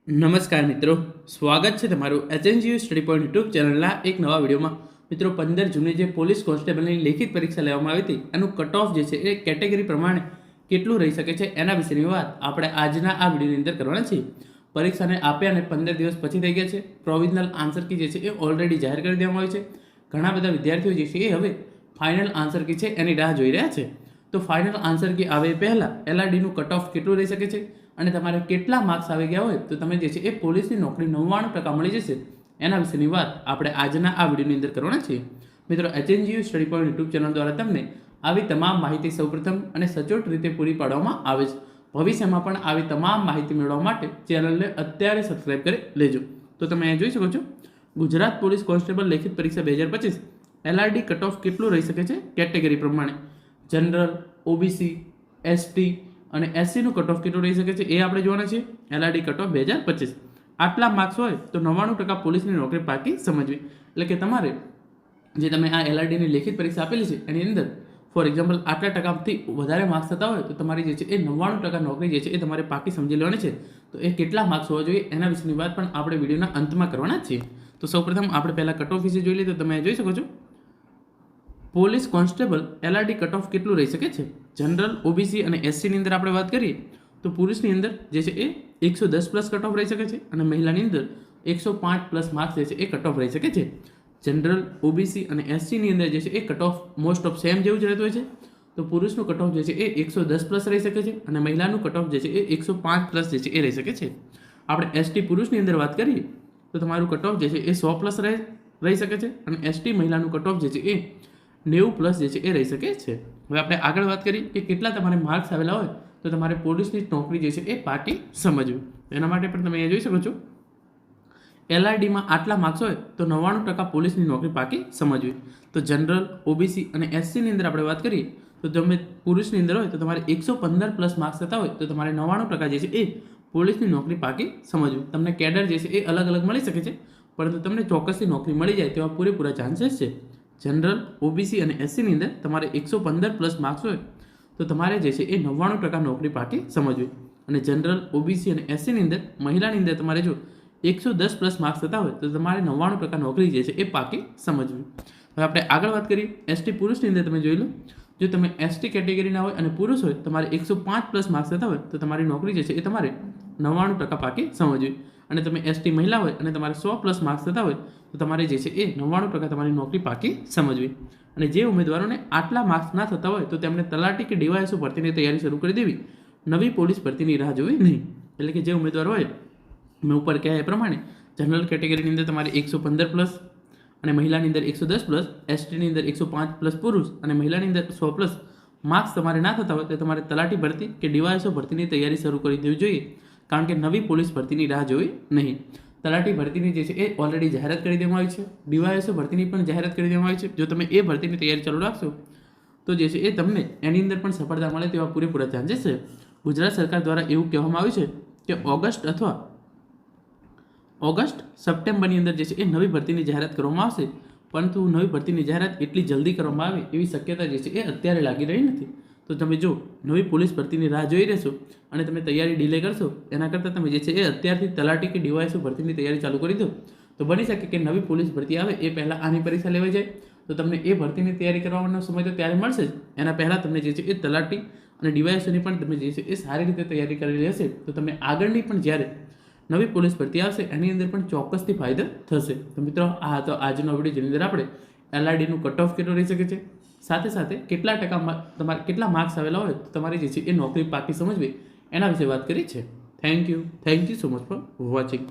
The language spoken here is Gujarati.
નમસ્કાર મિત્રો, સ્વાગત છે તમારું એચએનજીયુ સ્ટડી પોઈન્ટ યુટ્યુબ ચેનલના એક નવા વિડીયોમાં. મિત્રો, 15 જૂને જે પોલીસ કોન્સ્ટેબલની લેખિત પરીક્ષા લેવામાં આવી હતી એનું કટ ઓફ જે છે એ કેટેગરી પ્રમાણે કેટલું રહી શકે છે એના વિશેની વાત આપણે આજના આ વિડીયોની અંદર કરવાના છીએ. પરીક્ષાને આપ્યા અને 15 દિવસ પછી થઈ ગયા છે. પ્રોવિઝનલ આન્સર કી જે છે એ ઓલરેડી જાહેર કરી દેવામાં આવી છે. ઘણા બધા વિદ્યાર્થીઓ જે છે એ હવે ફાઇનલ આન્સર કી છે એની રાહ જોઈ રહ્યા છે. તો ફાઇનલ આન્સર કી આવે પહેલાં એલઆરડીનું કટ ઓફ કેટલું રહી શકે છે અને તમારે કેટલા માર્ક્સ આવી ગયા હોય તો તમે જે છે એ પોલીસની નોકરી 99% મળી જશે એના વિશેની વાત આપણે આજના આ વિડીયોની અંદર કરવાના છીએ. મિત્રો, HNGU study point YouTube channel દ્વારા તમને આવી તમામ માહિતી સૌપ્રથમ અને સચોટ રીતે પૂરી પાડવામાં આવે છે. ભવિષ્યમાં પણ આવી તમામ માહિતી મેળવવા માટે ચેનલને અત્યારે સબસ્ક્રાઇબ કરી લેજો. તો તમે અહીંયા જોઈ શકો છો, ગુજરાત પોલીસ કોન્સ્ટેબલ લેખિત પરીક્ષા 2025 એલઆરડી કટ ઓફ કેટલું રહી શકે છે કેટેગરી પ્રમાણે. જનરલ, ઓબીસી, એસટી અને એસસીનું કટ ઓફ કેટલું રહી શકે છે એ આપણે જોવાના છીએ. એલઆરડી કટ ઓફ 2025 આટલા માર્ક્સ હોય તો 99% પોલીસની નોકરી પાકી સમજવી. એટલે કે તમારે જે તમે આ એલઆરડીની લેખિત પરીક્ષા આપેલી છે એની અંદર ફોર એક્ઝામ્પલ આટલા ટકાથી વધારે માર્ક્સ થતા હોય તો તમારી જે છે એ 99% નોકરી જે છે એ તમારે પાકી સમજી લેવાની છે. તો એ કેટલા માર્ક્સ હોવા જોઈએ એના વિશેની વાત પણ આપણે વિડીયોના અંતમાં કરવાના છીએ. તો સૌપ્રથમ આપણે પહેલાં કટ ઓફ વિશે જોઈ લઈએ. તો તમે જોઈ શકો છો, police constable LRD cut off કેટલું રહી શકે છે. જનરલ, ઓબીસી અને એસસીની અંદર આપણે વાત કરીએ તો પુરુષની અંદર જે છે એ 110 પ્લસ કટ ઓફ રહી શકે છે અને મહિલાની અંદર 105 પ્લસ માર્ક્સ જે છે એ કટ ઓફ રહી શકે છે. જનરલ, ઓબીસી અને એસસીની અંદર જે છે એ cut off most of same જેવું જ રહેતું હોય છે. તો પુરુષનું કટ ઓફ જે છે એ 110 પ્લસ રહી શકે છે અને મહિલાનું કટ ઓફ જે છે એ 105 પ્લસ જે છે એ રહી શકે છે. આપણે એસટી પુરુષની અંદર વાત કરીએ તો તમારું કટ ઓફ જે છે એ 100 પ્લસ રહી શકે છે અને એસટી મહિલાનું કટ ઓફ જે છે એ 90 પ્લસ જે છે એ રહી શકે છે. હવે આપણે આગળ વાત કરીએ કે કેટલા તમારે માર્ક્સ આવેલા હોય તો તમારે પોલીસની નોકરી જે છે એ પાકી સમજવી. એના માટે પણ તમે અહીંયા જોઈ શકો છો, એલઆરડીમાં આટલા માર્ક્સ હોય તો 99% પોલીસની નોકરી પાકી સમજવી. તો જનરલ, ઓબીસી અને એસસીની અંદર આપણે વાત કરીએ તો તમે પુરુષની અંદર હોય તો તમારે 115 પ્લસ માર્ક્સ થતા હોય તો તમારે 99% જે છે એ પોલીસની નોકરી પાકી સમજવી. તમને કેડર જે છે એ અલગ અલગ મળી શકે છે, પરંતુ તમને ચોક્કસથી નોકરી મળી જાય તેવા પૂરેપૂરા ચાન્સીસ છે. જનરલ, ઓબીસી અને એસસીની અંદર તમારે 115 પ્લસ માર્ક્સ હોય તો તમારે જે છે એ 99% નોકરી પાકી સમજવી. અને જનરલ, ઓબીસી અને એસસીની અંદર મહિલાની અંદર તમારે જો 110 પ્લસ માર્ક્સ થતા હોય તો તમારે 99% નોકરી જે છે એ પાકી સમજવી. હવે આપણે આગળ વાત કરીએ એસટી પુરુષની અંદર. તમે જોઈ લો, જો તમે એસટી કેટેગરીના હોય અને પુરુષ હોય તમારે 105 પ્લસ માર્ક્સ થતા હોય તો તમારી નોકરી જે છે એ તમારે 99% પાકી સમજવી. અને તમે એસટી મહિલા હોય અને તમારે 100 પ્લસ માર્ક્સ થતા હોય તો તમારે જે છે એ 99% તમારી નોકરી પાકી સમજવી. અને જે ઉમેદવારોને આટલા માર્ક્સ ના થતા હોય તો તેમણે તલાટી કે ડીવાયએસઓ ભરતીની તૈયારી શરૂ કરી દેવી. નવી પોલીસ ભરતીની રાહ જોવી નહીં. એટલે કે જે ઉમેદવાર હોય, મેં ઉપર કહ્યા એ પ્રમાણે જનરલ કેટેગરીની અંદર તમારે 115 પ્લસ અને મહિલાની અંદર 110 પ્લસ, એસટીની અંદર 105 પ્લસ પુરુષ અને મહિલાની અંદર 100 પ્લસ માર્ક્સ તમારે ના થતા હોય તો તમારે તલાટી ભરતી કે ડીવાયએસઓ ભરતીની તૈયારી શરૂ કરી દેવી જોઈએ. કારણ કે નવી પોલીસ ભરતીની રાહ જોવી નહીં. તલાટી ભરતીની જે છે એ ઓલરેડી જાહેરાત કરી દેવામાં આવી છે. ડીવાયએસઓ ભરતીની પણ જાહેરાત કરી દેવામાં આવી છે. જો તમે એ ભરતીની તૈયારી ચાલુ રાખશો તો જે છે એ તમને એની અંદર પણ સફળતા મળે તેવા પૂરેપૂરા ચાન્સીસ છે. ગુજરાત સરકાર દ્વારા એવું કહેવામાં આવ્યું છે કે ઓગસ્ટ સપ્ટેમ્બરની અંદર જે છે એ નવી ભરતીની જાહેરાત કરવામાં આવશે, પરંતુ નવી ભરતીની જાહેરાત એટલી જલ્દી કરવામાં આવે એવી શક્યતા જે છે એ અત્યારે લાગી રહી નથી. તો તમે જો નવી પોલીસ ભરતીની રાહ જોઈ રહેશો અને તમે તૈયારી ડિલે કરશો એના કરતાં તમે જે છે એ અત્યારથી તલાટી કે ડીવાયએસઓ ભરતીની તૈયારી ચાલુ કરી દો તો બની શકે કે નવી પોલીસ ભરતી આવે એ પહેલાં આની પરીક્ષા લેવાઈ જાય તો તમને એ ભરતીની તૈયારી કરવાનો સમય તો ત્યારે મળશે જ. એના પહેલાં તમને જે છે એ તલાટી અને ડીવાયએસઓની પણ તમે જે છે એ સારી રીતે તૈયારી કરેલી હશે તો તમે આગળની પણ જ્યારે નવી પોલીસ ભરતી આવશે એની અંદર પણ ચોક્કસથી ફાયદો થશે. તો મિત્રો, આ હતો આજનો વિડીયો જેની અંદર આપણે એલઆરડીનું કટ ઓફ કેટલું રહી શકે છે, સાથે સાથે કેટલા ટકા તમારે કેટલા માર્ક્સ આવેલા હોય તો તમારી જે છે એ નોકરી પાકી સમજવી એના વિશે વાત કરી છે. Thank you so much for watching.